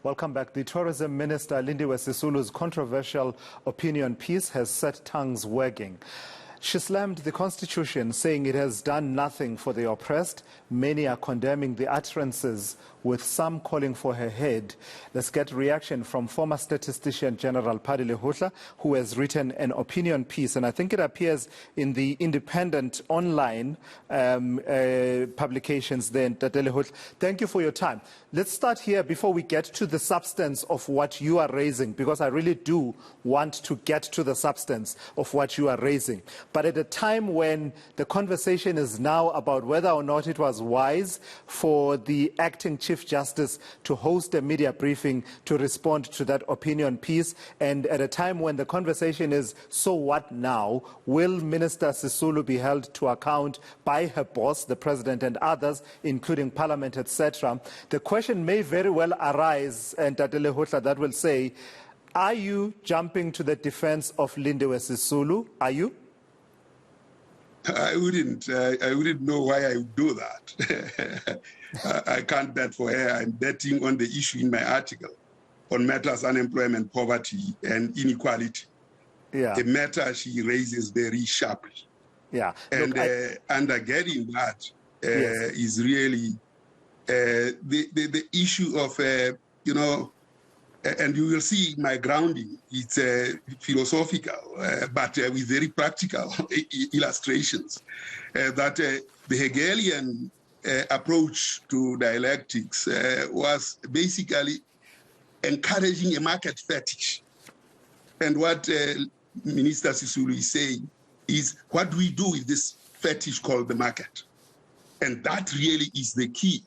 Welcome back. The Tourism Minister Lindiwe Sisulu's controversial opinion piece has set tongues wagging. She slammed the Constitution, saying it has done nothing for the oppressed. Many are condemning the utterances, with some calling for her head. Let's get reaction from former Statistician-General Pali Lehohla, who has written an opinion piece, and I think it appears in the independent online publications there. Lehohla, thank you for your time. Let's start here before we get to the substance of what you are raising, because I really do want to get to the substance of what you are raising. But at a time when the conversation is now about whether or not it was wise for the acting Chief Justice to host a media briefing to respond to that opinion piece, and at a time when the conversation is, so what now? Will Minister Sisulu be held to account by her boss, the President, and others, including Parliament, etc.? The question may very well arise, and Lehohla, that will say, are you jumping to the defense of Lindiwe Sisulu? Are you? I wouldn't know why I would do that. I can't bet for her. I'm betting on the issue in my article on matters unemployment, poverty, and inequality. Yeah. A matter she raises very sharply. Yeah. And Look, undergirding that yes, is really the issue of, and you will see my grounding, it's philosophical, but with very practical illustrations, that the Hegelian approach to dialectics was basically encouraging a market fetish. And what Minister Sisulu is saying is, what do we do with this fetish called the market? And that really is the key.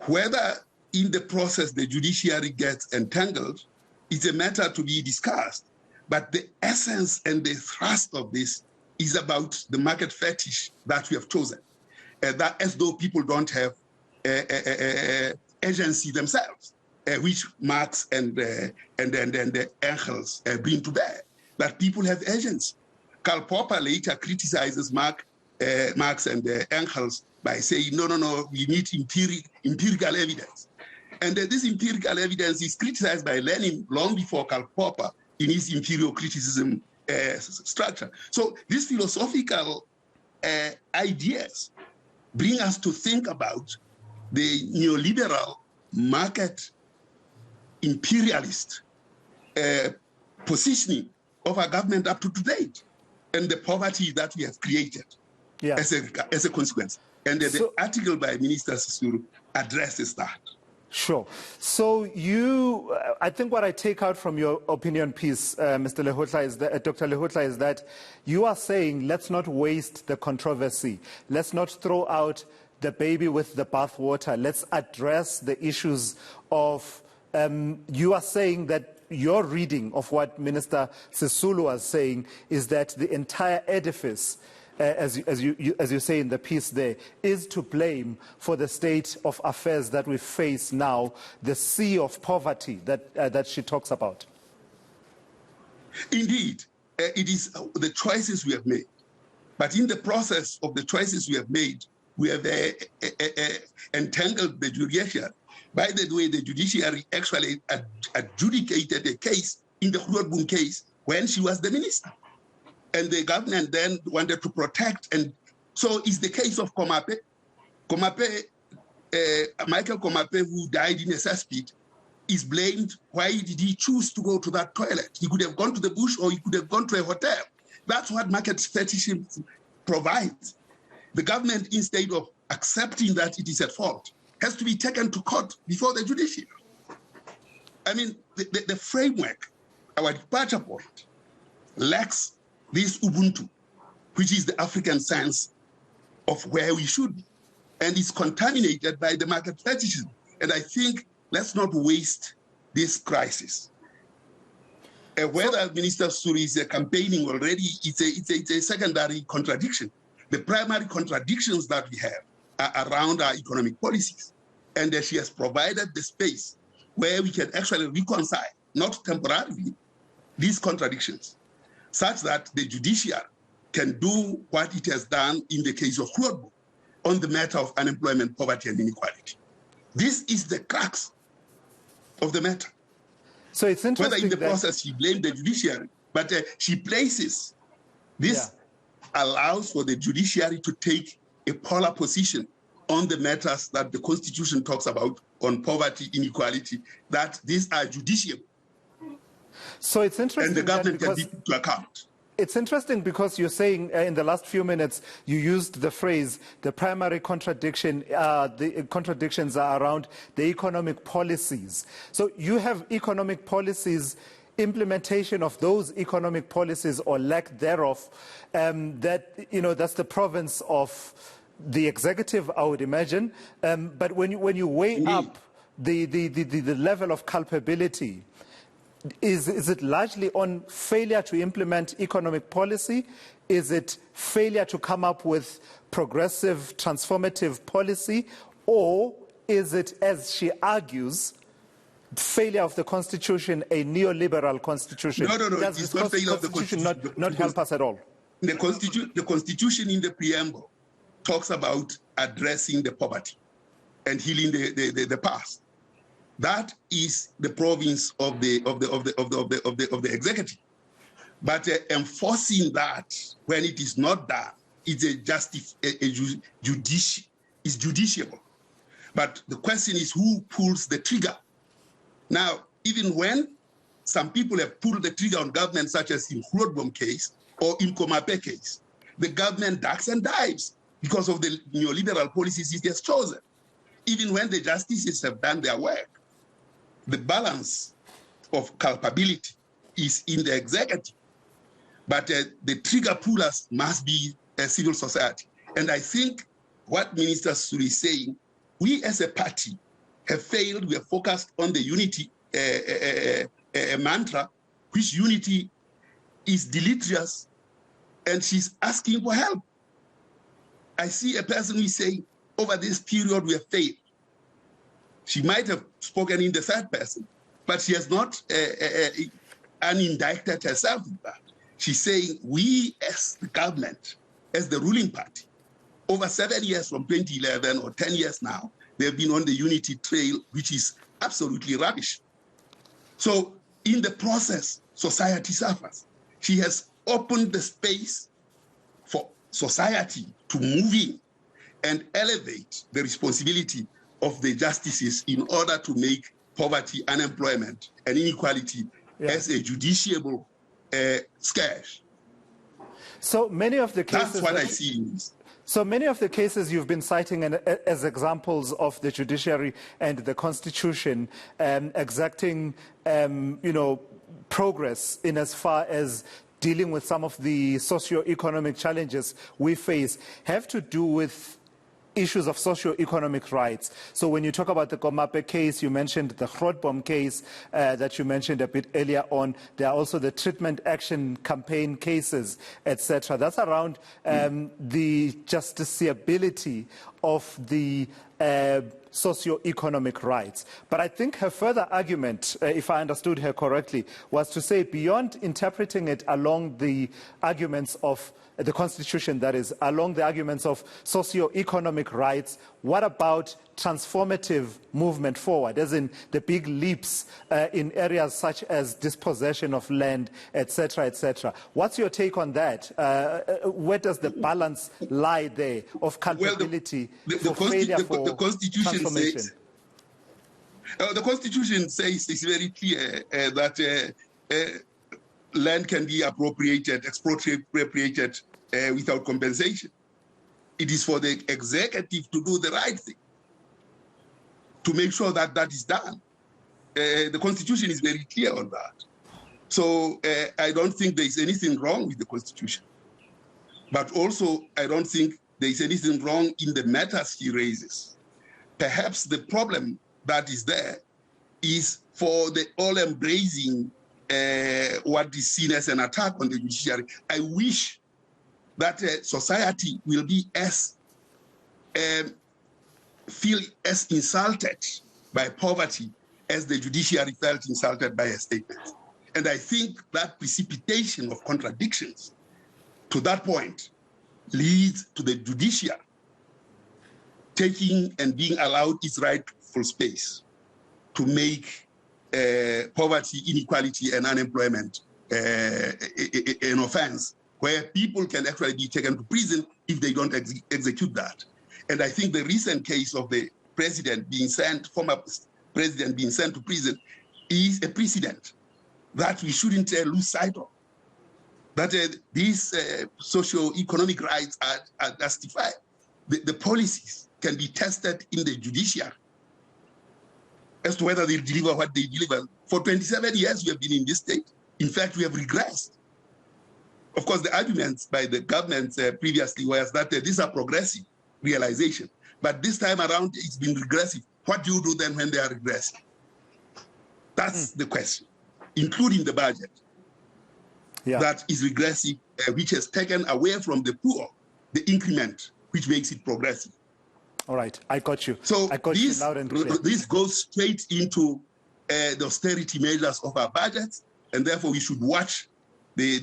Whether in the process the judiciary gets entangled is a matter to be discussed. But the essence and the thrust of this is about the market fetish that we have chosen. That as though people don't have agency themselves, which Marx and Engels bring to bear, that people have agency. Karl Popper later criticizes Marx and Engels by saying, no, we need empirical evidence. And this empirical evidence is criticized by Lenin long before Karl Popper in his imperial criticism structure. So these philosophical ideas bring us to think about the neoliberal market imperialist positioning of our government up to date, and the poverty that we have created as a consequence. And the article by Minister Sisulu addresses that. Sure. So I think what I take out from your opinion piece, Mr. Lehohla, is that, Dr. Lehohla, is that you are saying, let's not waste the controversy. Let's not throw out the baby with the bathwater. Let's address the issues of, you are saying that your reading of what Minister Sisulu was saying is that the entire edifice, as you say in the piece there, is to blame for the state of affairs that we face now, the sea of poverty that she talks about. Indeed, it is the choices we have made. But in the process of the choices we have made, we have entangled the judiciary. By the way, the judiciary actually adjudicated a case in the Grootboom case when she was the minister. And the government then wanted to protect. And so it's the case of Komape. Michael Komape, who died in a cesspit, is blamed. Why did he choose to go to that toilet? He could have gone to the bush, or he could have gone to a hotel. That's what market fetishism provides. The government, instead of accepting that it is at fault, has to be taken to court before the judiciary. I mean, the framework, our departure point, lacks this Ubuntu, which is the African sense of where we should be, and is contaminated by the market fetishism. And I think let's not waste this crisis. Whether Minister Sisulu is campaigning already, it's a secondary contradiction. The primary contradictions that we have are around our economic policies. And she has provided the space where we can actually reconcile, not temporarily, these contradictions, such that the judiciary can do what it has done in the case of Grootboom on the matter of unemployment, poverty, and inequality. This is the crux of the matter. So it's interesting whether in the process she blamed the judiciary, but she places this allows for the judiciary to take a polar position on the matters that the Constitution talks about on poverty, inequality, that these are judiciable. So it's interesting. And the government can be put to account. It's interesting because you're saying in the last few minutes, you used the phrase, the primary contradiction, the contradictions are around the economic policies. So you have economic policies, implementation of those economic policies or lack thereof, that, that's the province of the executive, I would imagine. But when you weigh up the level of culpability, is it largely on failure to implement economic policy? Is it failure to come up with progressive, transformative policy? Or is it, as she argues, failure of the Constitution, a neoliberal Constitution? No. Does it's this not failure of the Constitution not help us at all? The Constitution in the preamble talks about addressing the poverty and healing the past. That is the province of the executive. But enforcing that when it is not done is judiciable. But the question is who pulls the trigger? Now, even when some people have pulled the trigger on government, such as in Grootboom case or in Komape case, the government ducks and dives because of the neoliberal policies it has chosen. Even when the justices have done their work, the balance of culpability is in the executive, but the trigger pullers must be a civil society. And I think what Minister Sisulu is saying, we as a party have failed. We are focused on the unity mantra, which unity is deleterious, and she's asking for help. I see a person who is saying, over this period we have failed. She might have spoken in the third person, but she has not unindicted herself with that. She's saying we as the government, as the ruling party, over 7 years from 2011 or 10 years now, they've been on the unity trail, which is absolutely rubbish. So in the process, society suffers. She has opened the space for society to move in and elevate the responsibility of the justices in order to make poverty, unemployment, and inequality as a judiciable scourge. So many of the cases... That's what I see in this. So many of the cases you've been citing as examples of the judiciary and the Constitution exacting, progress in as far as dealing with some of the socio-economic challenges we face have to do with issues of socio-economic rights. So when you talk about the Komape case, you mentioned the Grootboom case that you mentioned a bit earlier on. There are also the treatment action campaign cases, etc. That's around the justiciability of the socio-economic rights. But I think her further argument, if I understood her correctly, was to say beyond interpreting it along the arguments of the Constitution, that is, along the arguments of socio-economic rights, what about transformative movement forward, as in the big leaps in areas such as dispossession of land, etc., etc.? What's your take on that? Where does the balance lie there of culpability for failure for the Constitution transformation? Says, the Constitution says it's very clear that land can be expropriated without compensation. It is for the executive to do the right thing, to make sure that that is done. The Constitution is very clear on that. So I don't think there is anything wrong with the Constitution. But also, I don't think there is anything wrong in the matters he raises. Perhaps the problem that is there is for the all-embracing what is seen as an attack on the judiciary. I wish that society will be feel as insulted by poverty as the judiciary felt insulted by a statement. And I think that precipitation of contradictions to that point leads to the judiciary taking and being allowed its rightful space to make poverty, inequality, and unemployment an offense where people can actually be taken to prison if they don't execute that. And I think the recent case of the president being sent, former president being sent to prison, is a precedent that we shouldn't lose sight of. That these socio-economic rights are justified. The policies can be tested in the judiciary as to whether they deliver what they deliver. For 27 years, we have been in this state. In fact, we have regressed. Of course, the arguments by the government previously was that these are progressive realization. But this time around, it's been regressive. What do you do then when they are regressive? That's the question, including the budget that is regressive, which has taken away from the poor the increment, which makes it progressive. All right, I got you. So I got you loud and clear. This goes straight into the austerity measures of our budgets, and therefore we should watch the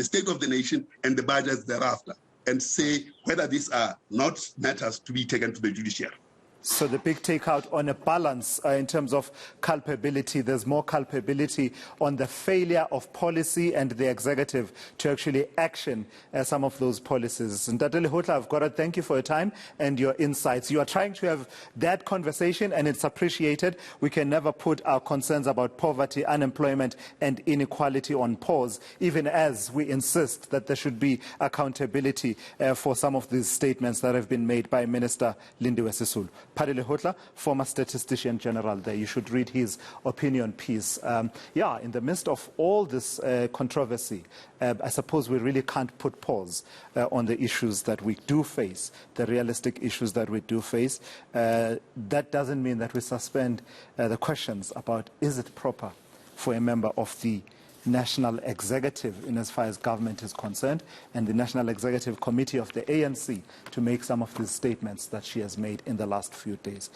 state of the nation and the budgets thereafter and say whether these are not matters to be taken to the judiciary. So the big takeout on a balance in terms of culpability, there's more culpability on the failure of policy and the executive to actually action some of those policies. And Pali Lehohla, I've got to thank you for your time and your insights. You are trying to have that conversation and it's appreciated. We can never put our concerns about poverty, unemployment and inequality on pause, even as we insist that there should be accountability for some of these statements that have been made by Minister Lindiwe Sisulu. Pali Lehohla, former Statistician-General there. You should read his opinion piece. In the midst of all this controversy, I suppose we really can't put pause on the issues that we do face, the realistic issues that we do face. That doesn't mean that we suspend the questions about is it proper for a member of the National Executive, in as far as government is concerned, and the National Executive Committee of the ANC to make some of these statements that she has made in the last few days.